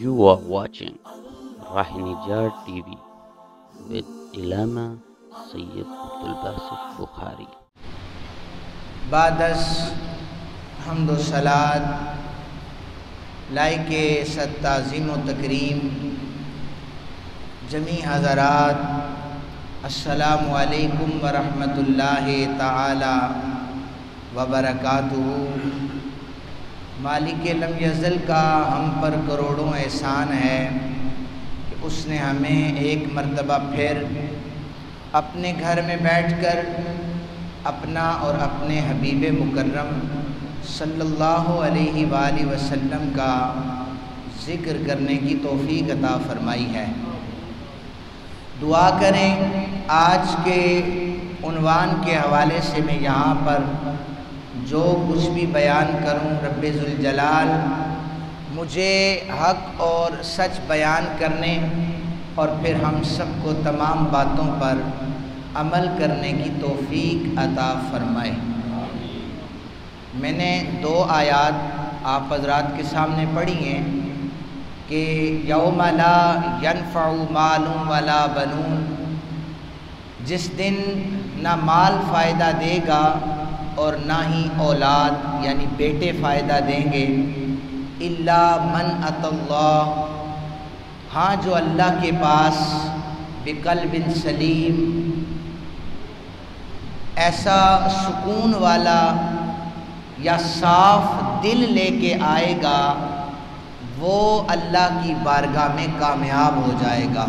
You are watching Rahinijar TV with Ilama Sayyid Abdul Basit Bukhari. بعدس حمد و صلات لائق صد تعظیم و تکریم جمیع حضرات، السلام علیکم ورحمۃ اللہ تعالی وبرکاتہ۔ مالک لم یزل کا ہم پر کروڑوں احسان ہے کہ اس نے ہمیں ایک مرتبہ پھر اپنے گھر میں بیٹھ کر اپنا اور اپنے حبیب مکرم صلی اللہ علیہ وآلہ وسلم کا ذکر کرنے کی توفیق عطا فرمائی ہے۔ دعا کریں آج کے عنوان کے حوالے سے میں یہاں پر جو کچھ بھی بیان کروں، رب ذوالجلال مجھے حق اور سچ بیان کرنے اور پھر ہم سب کو تمام باتوں پر عمل کرنے کی توفیق عطا فرمائے۔ میں نے 2 آیات آپ حضرات کے سامنے پڑھی ہیں کہ یوم لا ینفع مال ولا بنون، جس دن نہ مال فائدہ دے گا اور نہ ہی اولاد یعنی بیٹے فائدہ دیں گے، الا من اتی اللہ، ہاں جو اللہ کے پاس بقلب سلیم، ایسا سکون والا یا صاف دل لے کے آئے گا، وہ اللہ کی بارگاہ میں کامیاب ہو جائے گا۔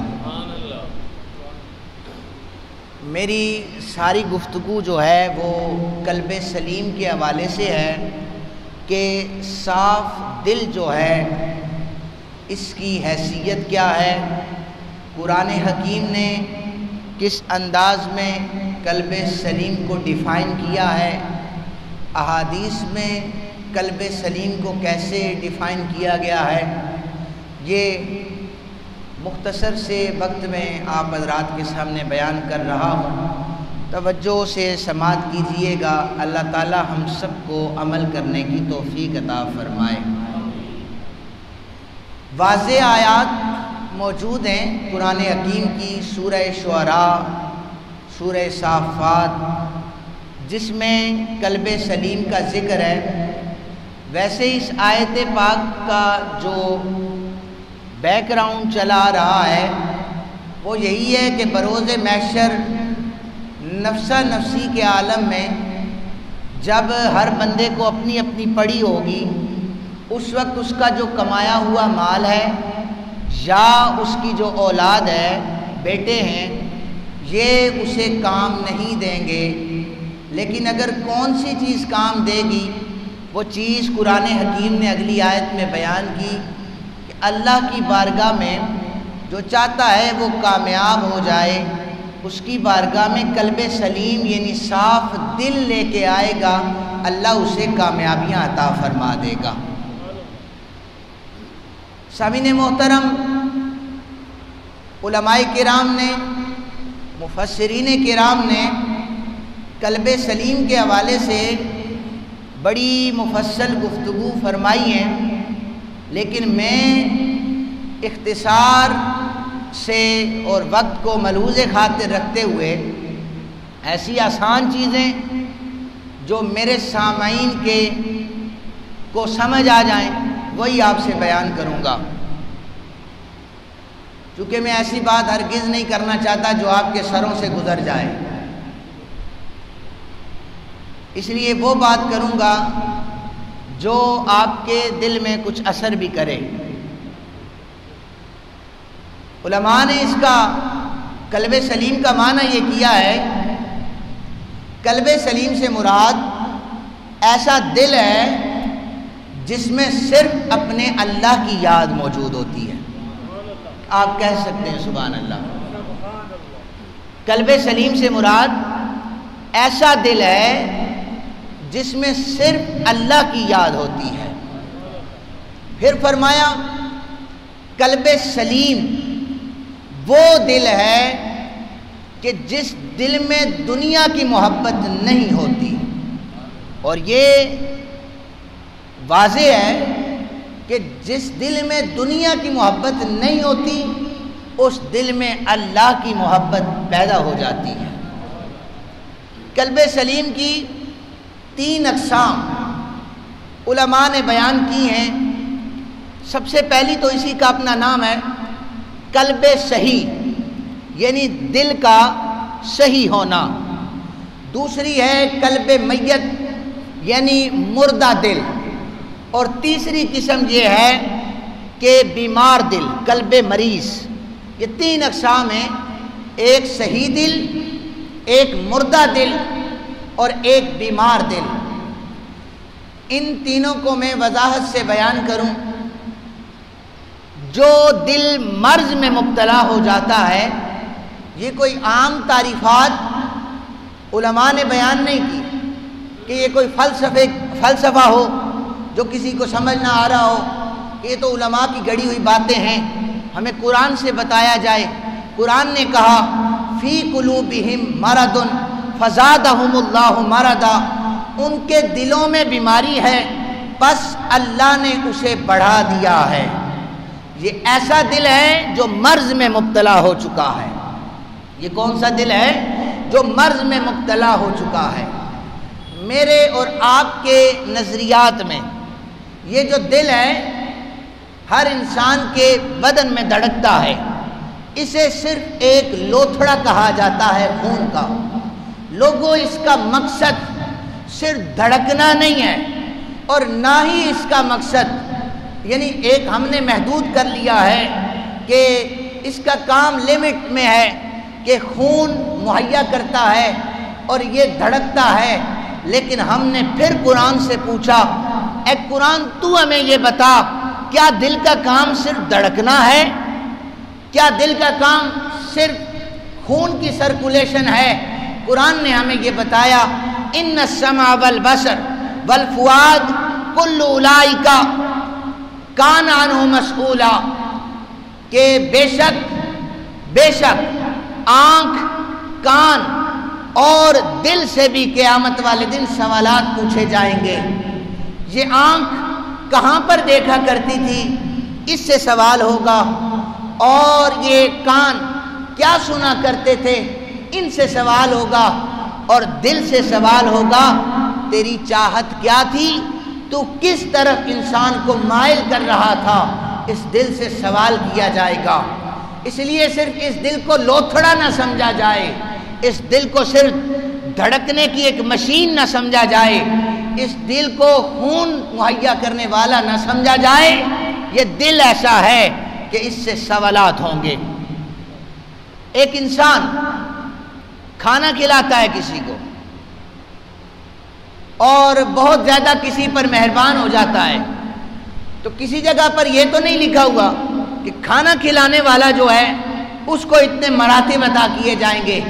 میری ساری گفتگو جو ہے وہ قلب سلیم کے حوالے سے ہے کہ صاف دل جو ہے اس کی حیثیت کیا ہے، قرآن حکیم نے کس انداز میں قلب سلیم کو ڈیفائن کیا ہے، احادیث میں قلب سلیم کو کیسے ڈیفائن کیا گیا ہے، یہ مختصر سے وقت میں آپ حضرات کے سامنے بیان کر رہا ہوں۔ توجہ سے سماعت کیجئے گا، اللہ تعالی ہم سب کو عمل کرنے کی توفیق عطا فرمائے۔ واضح آیات موجود ہیں قرآن حکیم کی سورہ شعراء، سورہ صافات، جس میں قلب سلیم کا ذکر ہے۔ ویسے اس آیت پاک کا جو بیک گراؤنڈ چلا رہا ہے وہ یہی ہے کہ بروز محشر نفسا نفسی کے عالم میں جب ہر بندے کو اپنی اپنی پڑی ہوگی، اس وقت اس کا جو کمایا ہوا مال ہے یا اس کی جو اولاد ہے، بیٹے ہیں، یہ اسے کام نہیں دیں گے، لیکن اگر کون سی چیز کام دے گی، وہ چیز قرآن حکیم نے اگلی آیت میں بیان کی کہ اللہ کی بارگاہ میں جو چاہتا ہے وہ کامیاب ہو جائے، اس کی بارگاہ میں قلب سلیم یعنی صاف دل لے کے آئے گا، اللہ اسے کامیابیاں عطا فرما دے گا۔ سامعین محترم، علماء کرام نے، مفسرین کرام نے قلب سلیم کے حوالے سے بڑی مفصل گفتگو فرمائی ہیں، لیکن میں اختصار سے اور وقت کو ملحوظ خاطر رکھتے ہوئے ایسی آسان چیزیں جو میرے سامعین کو سمجھ آ جائیں وہی آپ سے بیان کروں گا، چونکہ میں ایسی بات ہرگز نہیں کرنا چاہتا جو آپ کے سروں سے گزر جائے، اس لیے وہ بات کروں گا جو آپ کے دل میں کچھ اثر بھی کرے۔ علماء نے اس کا قلب سلیم کا معنی یہ کیا ہے، قلب سلیم سے مراد ایسا دل ہے جس میں صرف اپنے اللہ کی یاد موجود ہوتی ہے۔ آپ کہہ سکتے ہیں سبحان اللہ۔ قلب سلیم سے مراد ایسا دل ہے جس میں صرف اللہ کی یاد ہوتی ہے۔ پھر فرمایا قلب سلیم وہ دل ہے کہ جس دل میں دنیا کی محبت نہیں ہوتی، اور یہ واضح ہے کہ جس دل میں دنیا کی محبت نہیں ہوتی اس دل میں اللہ کی محبت پیدا ہو جاتی ہے۔ قلب سلیم کی 3 اقسام علماء نے بیان کی ہیں۔ سب سے پہلی تو اسی کا اپنا نام ہے قلب صحیح، یعنی دل کا صحیح ہونا۔ دوسری ہے قلب میت، یعنی مردہ دل۔ اور تیسری قسم یہ ہے کہ بیمار دل، قلب مریض۔ یہ 3 اقسام ہیں، ایک صحیح دل، ایک مردہ دل اور ایک بیمار دل۔ ان تینوں کو میں وضاحت سے بیان کروں۔ جو دل مرض میں مبتلا ہو جاتا ہے، یہ کوئی عام تعریفات علماء نے بیان نہیں کی کہ یہ کوئی فلسفہ ہو جو کسی کو سمجھ نہ آ رہا ہو، یہ تو علماء کی گڑی ہوئی باتیں ہیں۔ ہمیں قرآن سے بتایا جائے۔ قرآن نے کہا فی قلوبہم مرض فزادہم اللہ مرضا، ان کے دلوں میں بیماری ہے بس اللہ نے اسے بڑھا دیا ہے۔ یہ ایسا دل ہے جو مرض میں مبتلا ہو چکا ہے۔ یہ کون سا دل ہے؟ جو مرض میں مبتلا ہو چکا ہے۔ میرے اور آپ کے نظریات میں یہ جو دل ہے ہر انسان کے بدن میں دھڑکتا ہے، اسے صرف ایک لوتھڑا کہا جاتا ہے خون کا۔ لوگوں، اس کا مقصد صرف دھڑکنا نہیں ہے اور نہ ہی اس کا مقصد، یعنی ایک ہم نے محدود کر لیا ہے کہ اس کا کام لمٹ میں ہے کہ خون مہیا کرتا ہے اور یہ دھڑکتا ہے۔ لیکن ہم نے پھر قرآن سے پوچھا، اے قرآن تو ہمیں یہ بتا، کیا دل کا کام صرف دھڑکنا ہے؟ کیا دل کا کام صرف خون کی سرکولیشن ہے؟ قرآن نے ہمیں یہ بتایا ان السمع والبصر والفؤاد کل اولئک کان عنہ مسئولا، کہ بے شک آنکھ، کان اور دل سے بھی قیامت والے دن سوالات پوچھے جائیں گے۔ یہ آنکھ کہاں پر دیکھا کرتی تھی، اس سے سوال ہوگا، اور یہ کان کیا سنا کرتے تھے، ان سے سوال ہوگا، اور دل سے سوال ہوگا تیری چاہت کیا تھی، تو کس طرف انسان کو مائل کر رہا تھا، اس دل سے سوال کیا جائے گا۔ اس لیے صرف اس دل کو لوتھڑا نہ سمجھا جائے، اس دل کو صرف دھڑکنے کی ایک مشین نہ سمجھا جائے، اس دل کو خون مہیا کرنے والا نہ سمجھا جائے۔ یہ دل ایسا ہے کہ اس سے سوالات ہوں گے۔ ایک انسان کھانا کھلاتا ہے کسی کو اور بہت زیادہ کسی پر مہربان ہو جاتا ہے، تو کسی جگہ پر یہ تو نہیں لکھا ہوا کہ کھانا کھلانے والا جو ہے اس کو اتنے مراتب عطا کیے جائیں گے،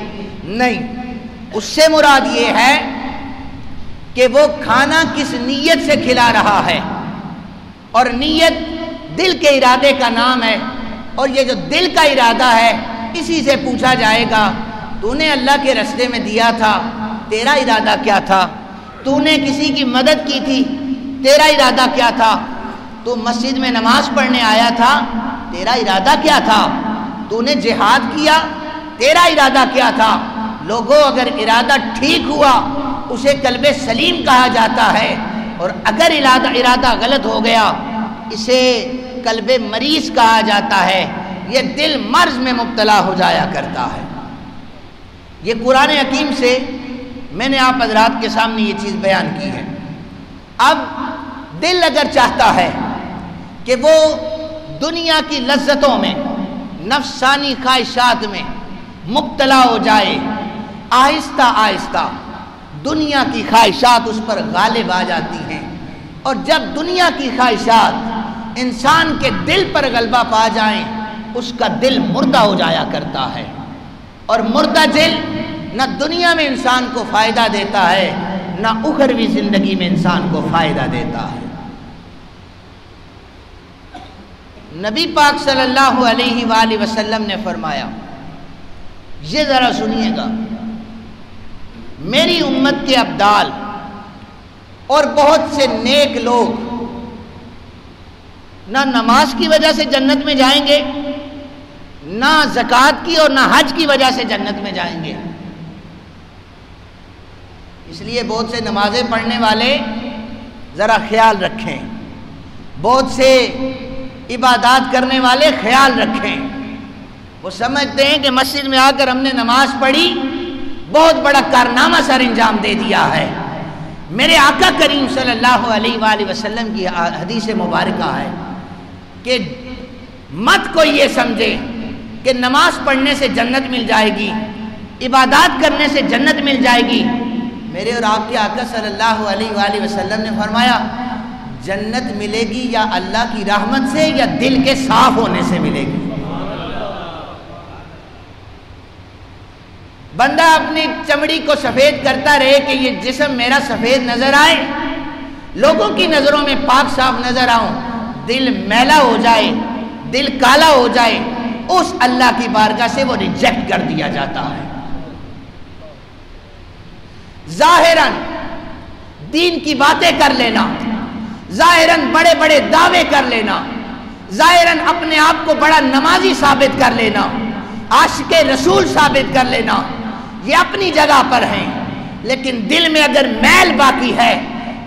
نہیں، اس سے مراد یہ ہے کہ وہ کھانا کس نیت سے کھلا رہا ہے، اور نیت دل کے ارادے کا نام ہے، اور یہ جو دل کا ارادہ ہے اسی سے پوچھا جائے گا، تو نے اللہ کے راستے میں دیا تھا، تیرا ارادہ کیا تھا؟ تو نے کسی کی مدد کی تھی، تیرا ارادہ کیا تھا؟ تو مسجد میں نماز پڑھنے آیا تھا، تیرا ارادہ کیا تھا؟ تو نے جہاد کیا، تیرا ارادہ کیا تھا؟ لوگوں، اگر ارادہ ٹھیک ہوا اسے قلب سلیم کہا جاتا ہے، اور اگر ارادہ غلط ہو گیا اسے قلب مریض کہا جاتا ہے۔ یہ دل مرض میں مبتلا ہو جایا کرتا ہے۔ یہ قرآن حکیم سے میں نے آپ حضرات کے سامنے یہ چیز بیان کی ہے۔ اب دل اگر چاہتا ہے کہ وہ دنیا کی لذتوں میں، نفسانی خواہشات میں مبتلا ہو جائے، آہستہ آہستہ دنیا کی خواہشات اس پر غالب آ جاتی ہیں، اور جب دنیا کی خواہشات انسان کے دل پر غلبہ پا جائیں اس کا دل مردہ ہو جایا کرتا ہے، اور مردہ دل نہ دنیا میں انسان کو فائدہ دیتا ہے نہ اخروی زندگی میں انسان کو فائدہ دیتا ہے۔ نبی پاک صلی اللہ علیہ وآلہ وسلم نے فرمایا، یہ ذرا سنیے گا، میری امت کے ابدال اور بہت سے نیک لوگ نہ نماز کی وجہ سے جنت میں جائیں گے، نہ زکوٰۃ کی اور نہ حج کی وجہ سے جنت میں جائیں گے۔ اس لیے بہت سے نمازیں پڑھنے والے ذرا خیال رکھیں، بہت سے عبادات کرنے والے خیال رکھیں۔ وہ سمجھتے ہیں کہ مسجد میں آ کر ہم نے نماز پڑھی، بہت بڑا کارنامہ سر انجام دے دیا ہے۔ میرے آقا کریم صلی اللہ علیہ وآلہ وسلم کی حدیث مبارکہ ہے کہ مت کوئی یہ سمجھے کہ نماز پڑھنے سے جنت مل جائے گی، عبادات کرنے سے جنت مل جائے گی۔ میرے اور آپ کے آقا صلی اللہ علیہ وآلہ وسلم نے فرمایا جنت ملے گی یا اللہ کی رحمت سے یا دل کے صاف ہونے سے ملے گی۔ بندہ اپنی چمڑی کو سفید کرتا رہے کہ یہ جسم میرا سفید نظر آئے، لوگوں کی نظروں میں پاک صاف نظر آؤں، دل میلا ہو جائے، دل کالا ہو جائے، اس اللہ کی بارگاہ سے وہ ریجیکٹ کر دیا جاتا ہے۔ ظاہراً دین کی باتیں کر لینا، ظاہراً بڑے بڑے دعوے کر لینا، ظاہراً اپنے آپ کو بڑا نمازی ثابت کر لینا، عاشق رسول ثابت کر لینا، یہ اپنی جگہ پر ہیں، لیکن دل میں اگر میل باقی ہے،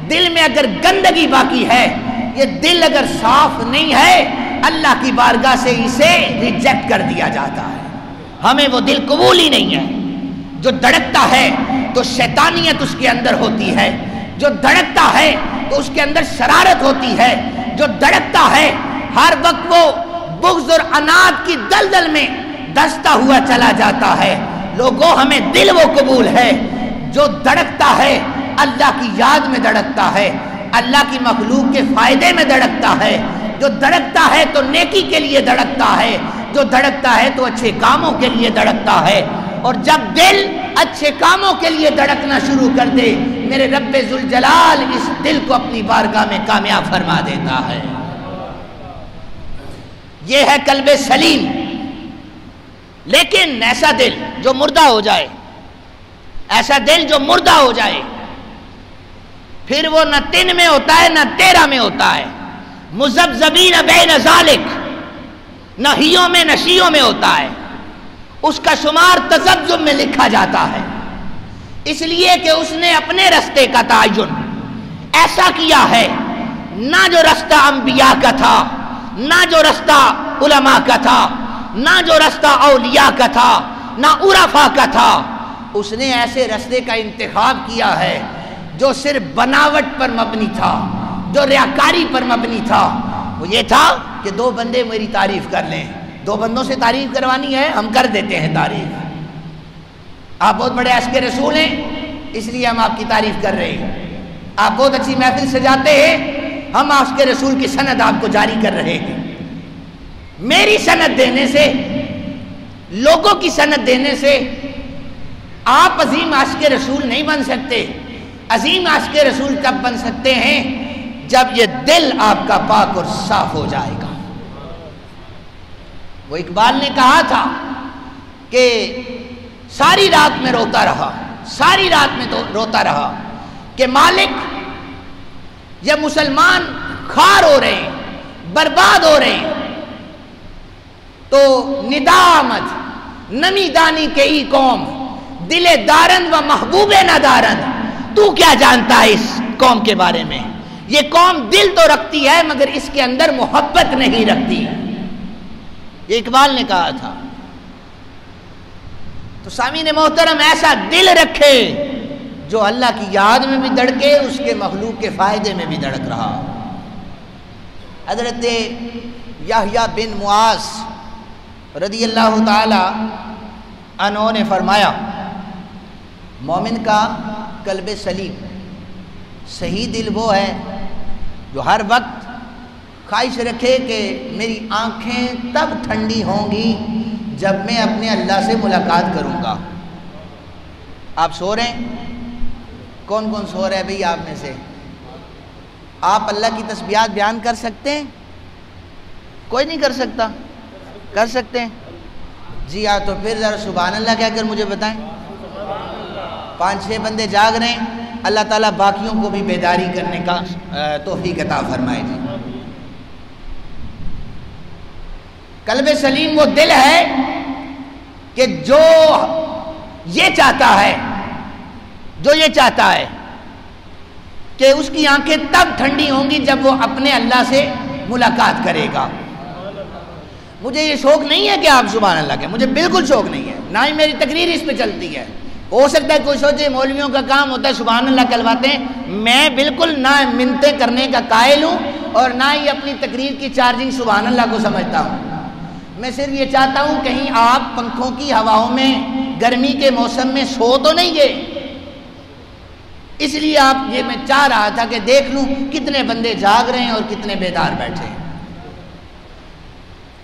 دل میں اگر گندگی باقی ہے، یہ دل اگر صاف نہیں ہے، اللہ کی بارگاہ سے اسے ریجیکٹ کر دیا جاتا ہے۔ ہمیں وہ دل قبول ہی نہیں ہے۔ جو دھڑکتا ہے تو شیطانیت اس کے اندر ہوتی ہے، جو دھڑکتا ہے تو اس کے اندر شرارت ہوتی ہے، جو دھڑکتا ہے ہر وقت وہ بغض اور عناد کی دلدل میں دھستا ہوا چلا جاتا ہے۔ لوگوں ہمیں دل وہ قبول ہے جو دھڑکتا ہے، اللہ کی یاد میں دھڑکتا ہے، اللہ کی مخلوق کے فائدے میں دھڑکتا ہے، جو دھڑکتا ہے تو نیکی کے لیے دھڑکتا ہے، جو دھڑکتا ہے تو اچھے کاموں کے لیے دھڑکتا ہے۔ اور جب دل اچھے کاموں کے لیے دھڑکنا شروع کر دے، میرے رب ذوالجلال اس دل کو اپنی بارگاہ میں کامیاب فرما دیتا ہے۔ یہ ہے قلب سلیم۔ لیکن ایسا دل جو مردہ ہو جائے، ایسا دل جو مردہ ہو جائے، پھر وہ نہ 3 میں ہوتا ہے نہ 13 میں ہوتا ہے، مذبذبین بین ذالک، نہ ہیوں میں نہ شیوں میں ہوتا ہے، اس کا شمار تذبذب میں لکھا جاتا ہے، اس لیے کہ اس نے اپنے رستے کا تعین ایسا کیا ہے، نہ جو رستہ انبیاء کا تھا، نہ جو رستہ علماء کا تھا، نہ جو رستہ اولیاء کا تھا، نہ عرفاء کا تھا، اس نے ایسے رستے کا انتخاب کیا ہے جو صرف بناوٹ پر مبنی تھا، جو ریاکاری پر مبنی تھا۔ وہ یہ تھا کہ 2 بندے میری تعریف کر لیں، 2 بندوں سے تعریف کروانی ہے، ہم کر دیتے ہیں تعریف۔ آپ بہت بڑے عاشق رسول ہیں، اس لیے ہم آپ کی تعریف کر رہے ہیں۔ آپ بہت اچھی محفل سجاتے ہیں، ہم عاشق رسول کی سند آپ کو جاری کر رہے ہیں۔ میری سند دینے سے، لوگوں کی سند دینے سے آپ عظیم عاشق رسول نہیں بن سکتے۔ عظیم عاشق رسول کب بن سکتے ہیں؟ جب یہ دل آپ کا پاک اور صاف ہو جائے گا۔ وہ اقبال نے کہا تھا کہ ساری رات میں روتا رہا، ساری رات میں تو روتا رہا کہ مالک یہ مسلمان خار ہو رہے ہیں، برباد ہو رہے ہیں، تو ندامت نمی دانی کے ای قوم دل دارند و محبوب ندارند، تو کیا جانتا ہے اس قوم کے بارے میں؟ یہ قوم دل تو رکھتی ہے مگر اس کے اندر محبت نہیں رکھتی، یہ اقبال نے کہا تھا۔ تو سامعین محترم، ایسا دل رکھے جو اللہ کی یاد میں بھی دھڑکے، اس کے مخلوق کے فائدے میں بھی دھڑک رہا۔ حضرت یحییٰ بن معاذ رضی اللہ تعالی عنہ نے فرمایا، مومن کا قلب سلیم، صحیح دل وہ ہے جو ہر وقت خواہش رکھے کہ میری آنکھیں تب ٹھنڈی ہوں گی جب میں اپنے اللہ سے ملاقات کروں گا۔ آپ سو رہے ہیں؟ کون کون سو رہے ہیں بھئی آپ میں سے؟ آپ اللہ کی تسبیحات بیان کر سکتے ہیں؟ کوئی نہیں کر سکتا؟ کر سکتے ہیں؟ جی ہاں، تو پھر ذرا سبحان اللہ کہہ کر مجھے بتائیں۔ 5-6 بندے جاگ رہے ہیں، اللہ تعالیٰ باقیوں کو بھی بیداری کرنے کا توفیق عطا فرمائے جی۔ قلب سلیم وہ دل ہے کہ جو یہ چاہتا ہے کہ اس کی آنکھیں تب ٹھنڈی ہوں گی جب وہ اپنے اللہ سے ملاقات کرے گا۔ مجھے یہ شوق نہیں ہے کہ آپ سبحان اللہ کہیں، مجھے بالکل شوق نہیں ہے، نہ ہی میری تقریر اس پہ چلتی ہے۔ ہو سکتا ہے کوئی سوچے مولویوں کا کام ہوتا ہے سبحان اللہ کہلواتے ہیں، میں بالکل نہ منتیں کرنے کا قائل ہوں اور نہ ہی اپنی تقریر کی چارجنگ سبحان اللہ کو سمجھتا ہوں۔ میں صرف یہ چاہتا ہوں کہیں آپ پنکھوں کی ہواؤں میں گرمی کے موسم میں سو تو نہیں گئے، اس لیے آپ یہ میں چاہ رہا تھا کہ دیکھ لوں کتنے بندے جاگ رہے ہیں اور کتنے بیدار بیٹھے ہیں۔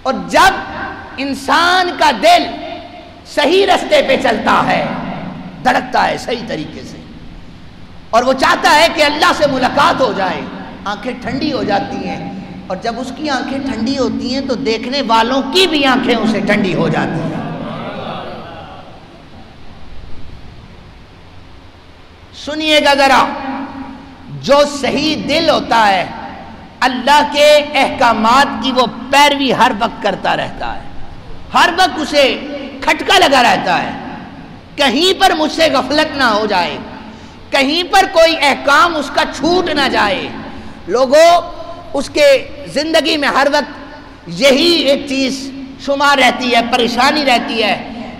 اور جب انسان کا دل صحیح رستے پہ چلتا ہے، دھڑکتا ہے صحیح طریقے سے، اور وہ چاہتا ہے کہ اللہ سے ملاقات ہو جائے، آنکھیں ٹھنڈی ہو جاتی ہیں، اور جب اس کی آنکھیں ٹھنڈی ہوتی ہیں تو دیکھنے والوں کی بھی آنکھیں اسے ٹھنڈی ہو جاتی ہیں۔ سنیے گا ذرا، جو صحیح دل ہوتا ہے اللہ کے احکامات کی وہ پیروی ہر وقت کرتا رہتا ہے، ہر وقت اسے کھٹکا لگا رہتا ہے، کہیں پر مجھ سے غفلت نہ ہو جائے، کہیں پر کوئی احکام اس کا چھوٹ نہ جائے۔ لوگوں، اس کے زندگی میں ہر وقت یہی ایک چیز شمار رہتی ہے، پریشانی رہتی ہے،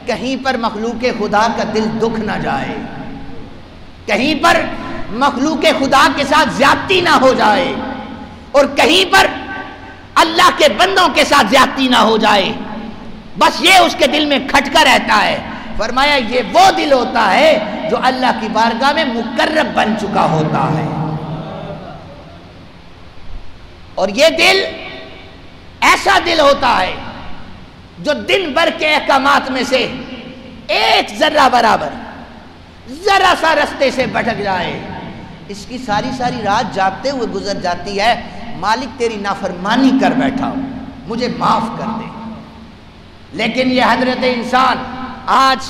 کہیں پر مخلوق خدا کا دل دکھ نہ جائے، کہیں پر مخلوق خدا کے ساتھ زیادتی نہ ہو جائے، اور کہیں پر اللہ کے بندوں کے ساتھ زیادتی نہ ہو جائے، بس یہ اس کے دل میں کھٹکا رہتا ہے۔ فرمایا یہ وہ دل ہوتا ہے جو اللہ کی بارگاہ میں مقرب بن چکا ہوتا ہے، اور یہ دل ایسا دل ہوتا ہے جو دن بھر کے احکامات میں سے ایک ذرہ برابر ذرا سا رستے سے بھٹک جائے، اس کی ساری رات جاگتے ہوئے گزر جاتی ہے، مالک تیری نافرمانی کر بیٹھا ہوں، مجھے معاف کر دے۔ لیکن یہ حضرت انسان، آج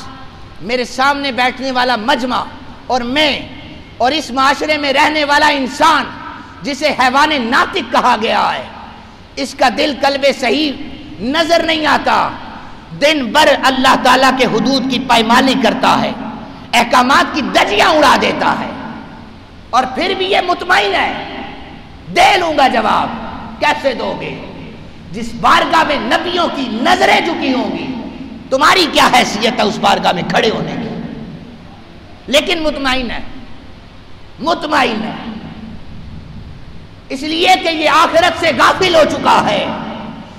میرے سامنے بیٹھنے والا مجمع اور میں اور اس معاشرے میں رہنے والا انسان جسے حیوان ناطق کہا گیا ہے، اس کا دل قلب صحیح نظر نہیں آتا، دن بھر اللہ تعالیٰ کے حدود کی پائمانی کرتا ہے، احکامات کی دجیاں اڑا دیتا ہے، اور پھر بھی یہ مطمئن ہے دے لوں گا جواب۔ کیسے دو گے؟ جس بارگاہ میں نبیوں کی نظریں جھکی ہوں گی، تمہاری کیا حیثیت ہے اس بارگاہ میں کھڑے ہونے کی؟ لیکن مطمئن ہے، مطمئن ہے، اس لیے کہ یہ آخرت سے غافل ہو چکا ہے،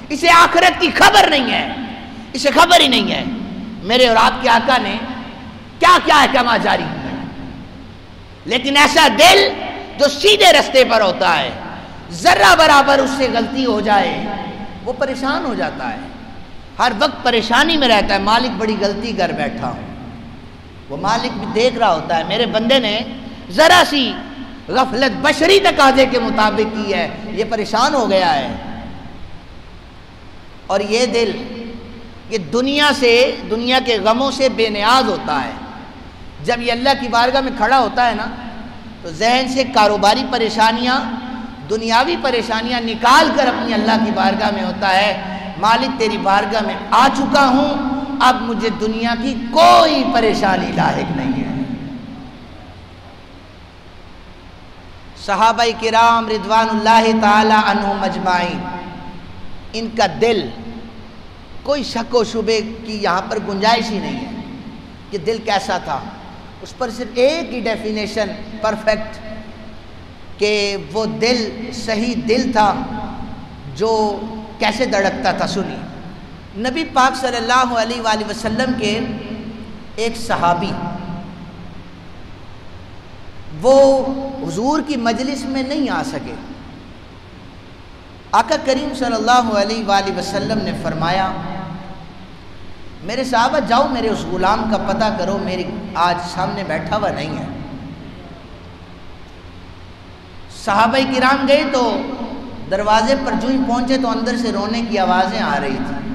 اسے آخرت کی خبر نہیں ہے، اسے خبر ہی نہیں ہے میرے اور آپ کے آقا نے کیا کیا احکامات جاری کیے ہیں۔ لیکن ایسا دل جو سیدھے رستے پر ہوتا ہے، ذرہ برابر اس سے غلطی ہو جائے وہ پریشان ہو جاتا ہے، ہر وقت پریشانی میں رہتا ہے، مالک بڑی غلطی کر بیٹھا ہوں۔ وہ مالک بھی دیکھ رہا ہوتا ہے میرے بندے نے ذرا سی غفلت بشری تقاضے کے مطابق کی ہے، یہ پریشان ہو گیا ہے۔ اور یہ دل یہ دنیا کے غموں سے بے نیاز ہوتا ہے۔ جب یہ اللہ کی بارگاہ میں کھڑا ہوتا ہے نا تو ذہن سے کاروباری پریشانیاں، دنیاوی پریشانیاں نکال کر اپنی اللہ کی بارگاہ میں ہوتا ہے، مالک تیری بارگاہ میں آ چکا ہوں، اب مجھے دنیا کی کوئی پریشانی لاحق نہیں ہے۔ صحابہ کرام رضوان اللہ تعالی عنہم اجمعین، ان کا دل کوئی شک و شبے کی یہاں پر گنجائش ہی نہیں ہے کہ دل کیسا تھا۔ اس پر صرف ایک ہی ڈیفینیشن پرفیکٹ کہ وہ دل صحیح دل تھا جو کیسے دھڑکتا تھا۔ سنی نبی پاک صلی اللہ علیہ وآلہ وسلم کے ایک صحابی، وہ حضور کی مجلس میں نہیں آ سکے، آقا کریم صلی اللہ علیہ وآلہ وسلم نے فرمایا میرے صحابہ جاؤ میرے اس غلام کا پتہ کرو، میری آج سامنے بیٹھا ہوا نہیں ہے۔ صحابہ کرام گئے تو دروازے پر جو ہی پہنچے تو اندر سے رونے کی آوازیں آ رہی تھی،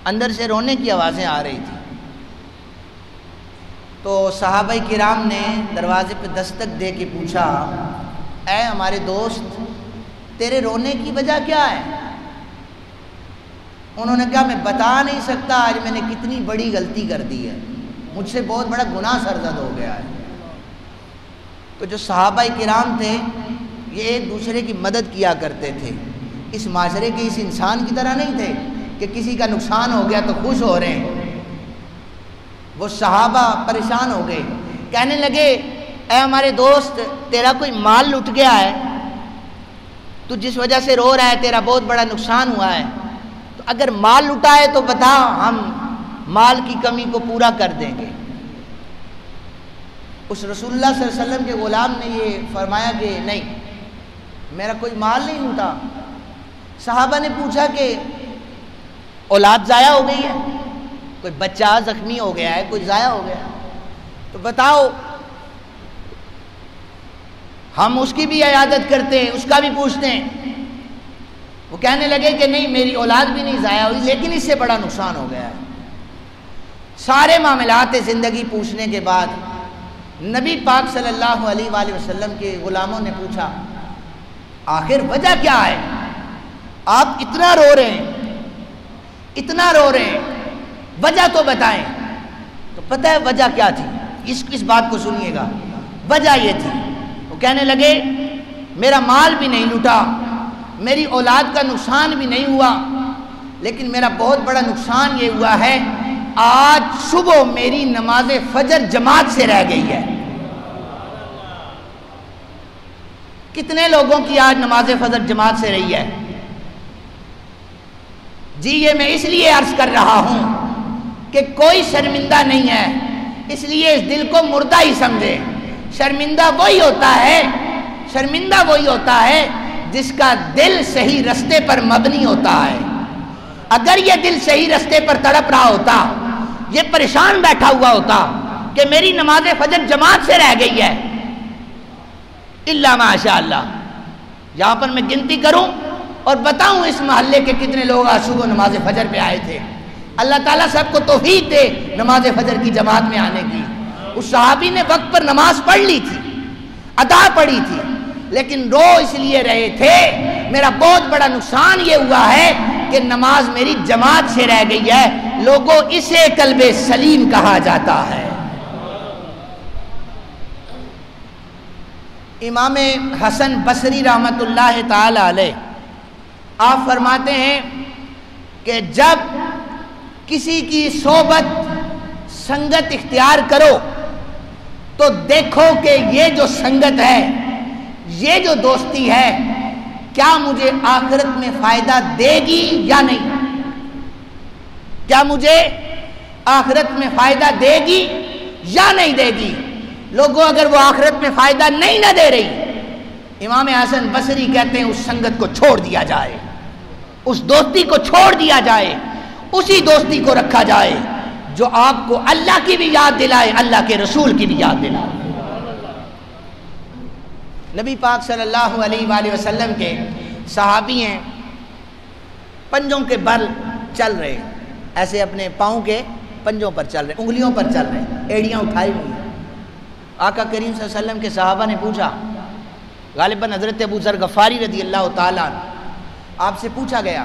اندر سے رونے کی آوازیں آ رہی تھی۔ تو صحابہ کرام نے دروازے پہ دستک دے کے پوچھا، اے ہمارے دوست تیرے رونے کی وجہ کیا ہے؟ انہوں نے کہا میں بتا نہیں سکتا آج میں نے کتنی بڑی غلطی کر دی ہے، مجھ سے بہت بڑا گناہ سرزد ہو گیا ہے۔ تو جو صحابہ کرام تھے یہ ایک دوسرے کی مدد کیا کرتے تھے، اس معاشرے کے اس انسان کی طرح نہیں تھے کہ کسی کا نقصان ہو گیا تو خوش ہو رہے ہیں۔ وہ صحابہ پریشان ہو گئے، کہنے لگے اے ہمارے دوست، تیرا کوئی مال لٹ گیا ہے، تو جس وجہ سے رو رہا ہے، تیرا بہت بڑا نقصان ہوا ہے، تو اگر مال لٹا ہے تو بتا، ہم مال کی کمی کو پورا کر دیں گے۔ اس رسول اللہ صلی اللہ علیہ وسلم کے غلام نے یہ فرمایا کہ نہیں، میرا کوئی مال نہیں لوٹا۔ صحابہ نے پوچھا کہ اولاد ضائع ہو گئی ہے، کوئی بچہ زخمی ہو گیا ہے، کوئی ضائع ہو گیا ہے، تو بتاؤ ہم اس کی بھی عیادت کرتے ہیں، اس کا بھی پوچھتے ہیں۔ وہ کہنے لگے کہ نہیں، میری اولاد بھی نہیں ضائع ہوئی، لیکن اس سے بڑا نقصان ہو گیا ہے۔ سارے معاملات زندگی پوچھنے کے بعد نبی پاک صلی اللہ علیہ وآلہ وسلم کے غلاموں نے پوچھا آخر وجہ کیا ہے؟ آپ اتنا رو رہے ہیں، اتنا رو رہے ہیں، وجہ تو بتائیں۔ تو پتہ ہے وجہ کیا تھی؟ اس بات کو سنیے گا۔ وجہ یہ تھی، وہ کہنے لگے میرا مال بھی نہیں لوٹا، میری اولاد کا نقصان بھی نہیں ہوا، لیکن میرا بہت بڑا نقصان یہ ہوا ہے، آج صبح میری نماز فجر جماعت سے رہ گئی ہے۔ کتنے لوگوں کی آج نماز فجر جماعت سے رہی ہے؟ جی یہ میں اس لیے عرض کر رہا ہوں کہ کوئی شرمندہ نہیں ہے، اس لیے اس دل کو مردہ ہی سمجھے۔ شرمندہ وہی ہوتا ہے جس کا دل صحیح رستے پر مبنی ہوتا ہے۔ اگر یہ دل صحیح رستے پر تڑپ رہا ہوتا، یہ پریشان بیٹھا ہوا ہوتا کہ میری نماز فجر جماعت سے رہ گئی ہے، الا ماشاء اللہ، یہاں پر میں گنتی کروں اور بتاؤں اس محلے کے کتنے لوگ آج صبح نماز فجر پہ آئے تھے۔ اللہ تعالیٰ سب کو توفیق دے نماز فجر کی جماعت میں آنے کی۔ اس صحابی نے وقت پر نماز پڑھ لی تھی، ادا پڑھی تھی، لیکن رو اس لیے رہے تھے میرا بہت بڑا نقصان یہ ہوا ہے کہ نماز میری جماعت سے رہ گئی ہے۔ لوگوں اسے قلب سلیم کہا جاتا ہے۔ امام حسن بصری رحمت اللہ تعالی علیہ آپ فرماتے ہیں کہ جب کسی کی صحبت سنگت اختیار کرو تو دیکھو کہ یہ جو سنگت ہے، یہ جو دوستی ہے، کیا مجھے آخرت میں فائدہ دے گی یا نہیں؟ کیا مجھے آخرت میں فائدہ دے گی یا نہیں دے گی؟ لوگوں اگر وہ آخرت میں فائدہ نہیں نہ دے رہی، امام حسن بصری کہتے ہیں اس سنگت کو چھوڑ دیا جائے، اس دوستی کو چھوڑ دیا جائے، اسی دوستی کو رکھا جائے جو آپ کو اللہ کی بھی یاد دلائے، اللہ کے رسول کی بھی یاد دلائے۔ نبی پاک صلی اللہ علیہ وآلہ وسلم کے صحابی ہیں، پنجوں کے بل چل رہے، ایسے اپنے پاؤں کے پنجوں پر چل رہے، انگلیوں پر چل رہے، ایڑیاں اٹھائی ہوئی۔ آقا کریم صلی اللہ علیہ وسلم کے صحابہ نے پوچھا، غالباً حضرت ابو ذر غفاری رضی اللہ تعالیٰ عنہ، آپ سے پوچھا گیا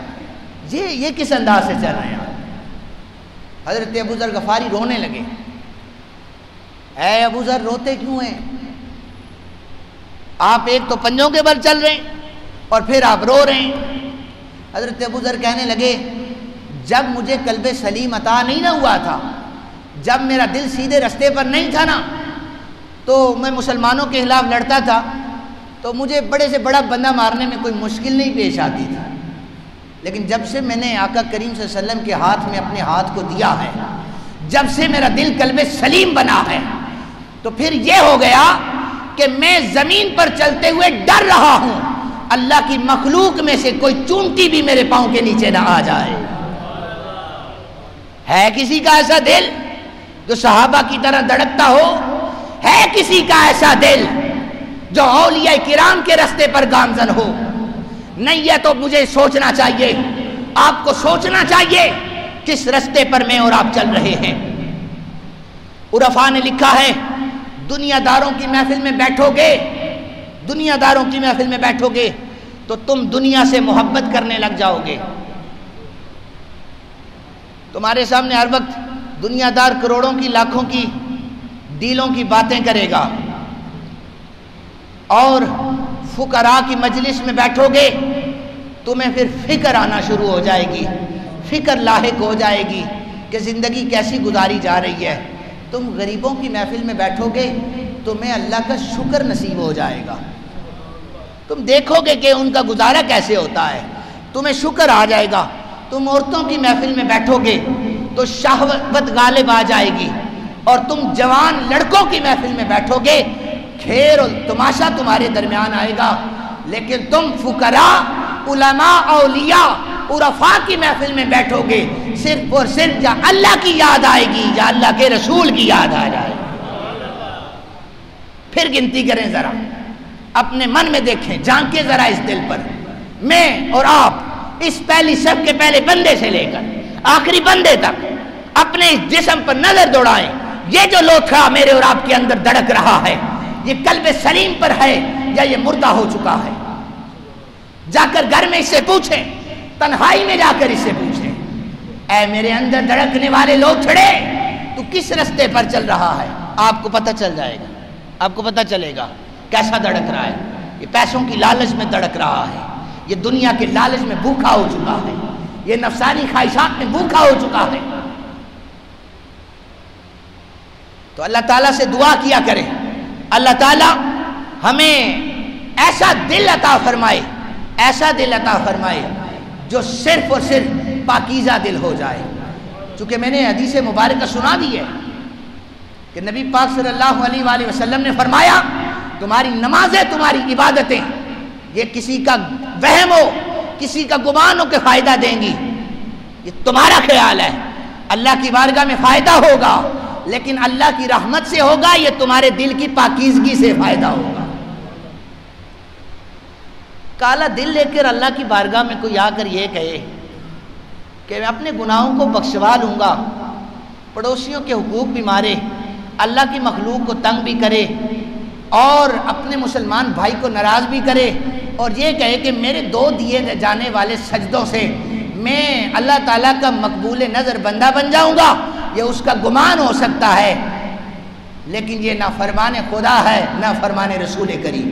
یہ کس انداز سے چل رہے ہیں؟ حضرت ابو ذر غفاری رونے لگے۔ اے ابو ذر روتے کیوں ہیں؟ آپ ایک تو پنجوں کے بل چل رہے ہیں اور پھر آپ رو رہے ہیں۔ حضرت ابو ذر کہنے لگے جب مجھے قلب سلیم عطا نہیں نہ ہوا تھا، جب میرا دل سیدھے رستے پر نہیں تھا نا، تو میں مسلمانوں کے خلاف لڑتا تھا تو مجھے بڑے سے بڑا بندہ مارنے میں کوئی مشکل نہیں پیش آتی تھی، لیکن جب سے میں نے آقا کریم صلی اللہ علیہ وسلم کے ہاتھ میں اپنے ہاتھ کو دیا ہے، جب سے میرا دل قلب سلیم بنا ہے، تو پھر یہ ہو گیا کہ میں زمین پر چلتے ہوئے ڈر رہا ہوں اللہ کی مخلوق میں سے کوئی چونٹی بھی میرے پاؤں کے نیچے نہ آ جائے۔ ہے کسی کا ایسا دل جو صحابہ کی طرح دھڑکتا ہو؟ ہے کسی کا ایسا دل جو اولیاء کرام کے رستے پر گامزن ہو؟ نہیں ہے تو مجھے سوچنا چاہیے، آپ کو سوچنا چاہیے کس رستے پر میں اور آپ چل رہے ہیں۔ عرفاء نے لکھا ہے دنیا داروں کی محفل میں بیٹھو گے، دنیا داروں کی محفل میں بیٹھو گے تو تم دنیا سے محبت کرنے لگ جاؤ گے، تمہارے سامنے ہر وقت دنیا دار کروڑوں کی لاکھوں کی ڈیلوں کی باتیں کرے گا، اور فقراء کی مجلس میں بیٹھو گے تمہیں پھر فکر آنا شروع ہو جائے گی، فکر لاحق ہو جائے گی کہ زندگی کیسی گزاری جا رہی ہے۔ تم غریبوں کی محفل میں بیٹھو گے تمہیں اللہ کا شکر نصیب ہو جائے گا، تم دیکھو گے کہ ان کا گزارا کیسے ہوتا ہے، تمہیں شکر آ جائے گا۔ تم عورتوں کی محفل میں بیٹھو گے تو شہوت غالب آ جائے گی، اور تم جوان لڑکوں کی محفل میں بیٹھو گے کھیر اور تماشا تمہارے درمیان آئے گا۔ لیکن تم فقراء، علماء، اولیاء، عرفاء کی محفل میں بیٹھو گے صرف اور صرف جہاں اللہ کی یاد آئے گی، جہاں اللہ کے رسول کی یاد آ جائے گی۔ پھر گنتی کریں ذرا، اپنے من میں دیکھیں، جھانکیں ذرا اس دل پر۔ میں اور آپ اس پہلی صف کے پہلے بندے سے لے کر آخری بندے تک اپنے اس جسم پر نظر دوڑائیں۔ یہ جو لوتھڑا میرے اور آپ کے اندر دڑک رہا ہے، یہ قلب سلیم پر ہے یا یہ مردہ ہو چکا ہے؟ جا کر گھر میں اس سے پوچھیں، تنہائی میں جا کر اس سے پوچھیں، اے میرے اندر دڑکنے والے لوتھڑے، تو کس رستے پر چل رہا ہے؟ آپ کو پتہ چل جائے گا، آپ کو پتہ چلے گا کیسا دڑک رہا ہے۔ یہ پیسوں کی لالچ میں دڑک رہا ہے، یہ دنیا کے لالچ میں بھوکا ہو چکا ہے، یہ نفسانی خواہشات میں بھوکا ہو چکا ہے۔ تو اللہ تعالیٰ سے دعا کیا کریں، اللہ تعالیٰ ہمیں ایسا دل عطا فرمائے، ایسا دل عطا فرمائے جو صرف اور صرف پاکیزہ دل ہو جائے۔ چونکہ میں نے حدیث مبارکہ سنا دی ہے کہ نبی پاک صلی اللہ علیہ وآلہ وسلم نے فرمایا، تمہاری نمازیں، تمہاری عبادتیں، یہ کسی کا وہم ہو، کسی کا گمان ہو کہ فائدہ دیں گی، یہ تمہارا خیال ہے۔ اللہ کی بارگاہ میں فائدہ ہوگا لیکن اللہ کی رحمت سے ہوگا، یہ تمہارے دل کی پاکیزگی سے فائدہ ہوگا۔ کالا دل لے کر اللہ کی بارگاہ میں کوئی آ کر یہ کہے کہ میں اپنے گناہوں کو بخشوا لوں گا، پڑوسیوں کے حقوق بھی مارے، اللہ کی مخلوق کو تنگ بھی کرے، اور اپنے مسلمان بھائی کو ناراض بھی کرے، اور یہ کہے کہ میرے 2 دیے جانے والے سجدوں سے میں اللہ تعالیٰ کا مقبول نظر بندہ بن جاؤں گا، یہ اس کا گمان ہو سکتا ہے، لیکن یہ نہ فرمان خدا ہے نہ فرمان رسول کریم۔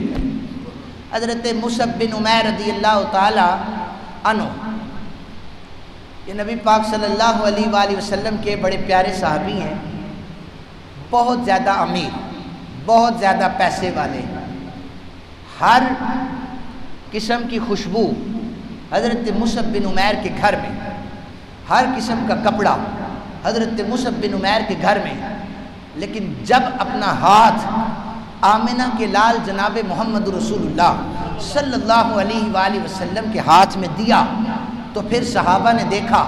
حضرت مصعب بن عمیر رضی اللہ تعالی عنہ، یہ نبی پاک صلی اللہ علیہ وآلہ وسلم کے بڑے پیارے صحابی ہیں، بہت زیادہ امیر، بہت زیادہ پیسے والے، ہر قسم کی خوشبو حضرت مصعب بن عمیر کے گھر میں، ہر قسم کا کپڑا حضرت مصعب بن عمیر کے گھر میں۔ لیکن جب اپنا ہاتھ آمنہ کے لال جناب محمد رسول اللہ صلی اللہ علیہ وآلہ وسلم کے ہاتھ میں دیا تو پھر صحابہ نے دیکھا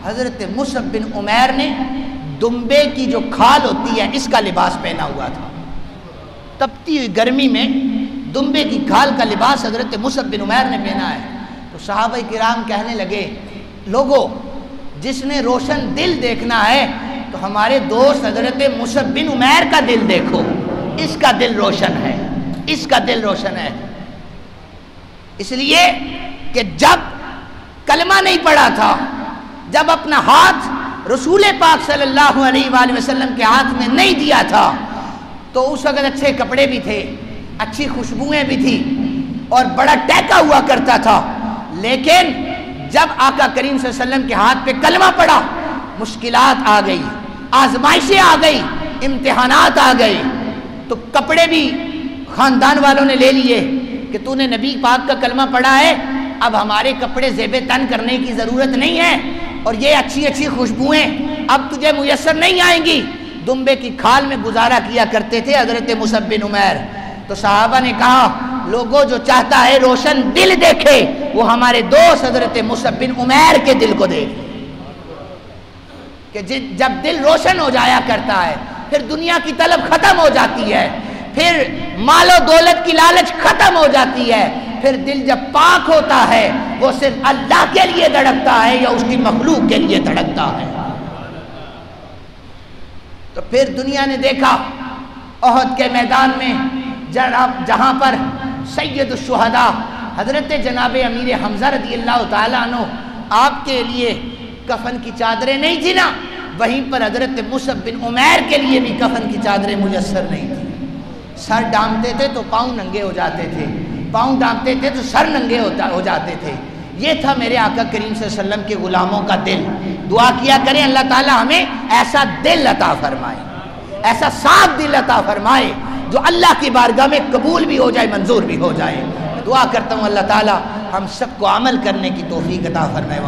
حضرت مصعب بن عمیر نے دمبے کی جو کھال ہوتی ہے اس کا لباس پہنا ہوا تھا۔ تپتی ہوئی گرمی میں دمبے کی کھال کا لباس حضرت مصعب بن عمیر نے پہنا ہے۔ تو صحابہ کرام کہنے لگے، لوگو جس نے روشن دل دیکھنا ہے تو ہمارے دوست حضرت مصعب بن عمیر کا دل دیکھو، اس کا دل روشن ہے، اس کا دل روشن ہے۔ اس لیے کہ جب کلمہ نہیں پڑھا تھا، جب اپنا ہاتھ رسول پاک صلی اللہ علیہ وآلہ وسلم کے ہاتھ میں نہیں دیا تھا تو اس وقت اچھے کپڑے بھی تھے، اچھی خوشبوئیں بھی تھی، اور بڑا ٹہکا ہوا کرتا تھا، لیکن جب آقا کریم صلی اللہ علیہ وسلم کے ہاتھ پہ کلمہ پڑا، مشکلات آ گئی، آزمائشیں آ گئی، امتحانات آ گئے، تو کپڑے بھی خاندان والوں نے لے لیے کہ تو نے نبی پاک کا کلمہ پڑھا ہے، اب ہمارے کپڑے زیب تن کرنے کی ضرورت نہیں ہے، اور یہ اچھی اچھی خوشبوئیں اب تجھے میسر نہیں آئیں گی۔ دمبے کی کھال میں گزارا کیا کرتے تھے حضرت مصعب بن عمیر۔ تو صحابہ نے کہا، لوگوں جو چاہتا ہے روشن دل دیکھے وہ ہمارے دوست حضرت مصعب بن عمیر کے دل کو دیکھے، کہ جب دل روشن ہو جایا کرتا ہے پھر دنیا کی طلب ختم ہو جاتی ہے، پھر مال و دولت کی لالچ ختم ہو جاتی ہے، پھر دل جب پاک ہوتا ہے وہ صرف اللہ کے لیے دھڑکتا ہے یا اس کی مخلوق کے لیے دھڑکتا ہے۔ تو پھر دنیا نے دیکھا احد کے میدان میں جہاں پر سید الشہداء حضرت جناب امیر حمزہ رضی اللہ تعالیٰ عنہ آپ کے لیے کفن کی چادریں نہیں تھی نا، وہیں پر حضرت مصعب بن عمیر کے لیے بھی کفن کی چادریں میسر نہیں تھی۔ سر ڈانپتے تھے تو پاؤں ننگے ہو جاتے تھے، پاؤں ڈانپتے تھے تو سر ننگے ہو جاتے تھے۔ یہ تھا میرے آقا کریم صلی اللہ علیہ وسلم کے غلاموں کا دل۔ دعا کیا کریں اللہ تعالی ہمیں ایسا دل عطا فرمائے، ایسا صاف دل عطا فرمائے جو اللہ کی بارگاہ میں قبول بھی ہو جائے، منظور بھی ہو جائے۔ دعا کرتا ہوں اللہ تعالی ہم سب کو عمل کرنے کی توفیق عطا فرمائے۔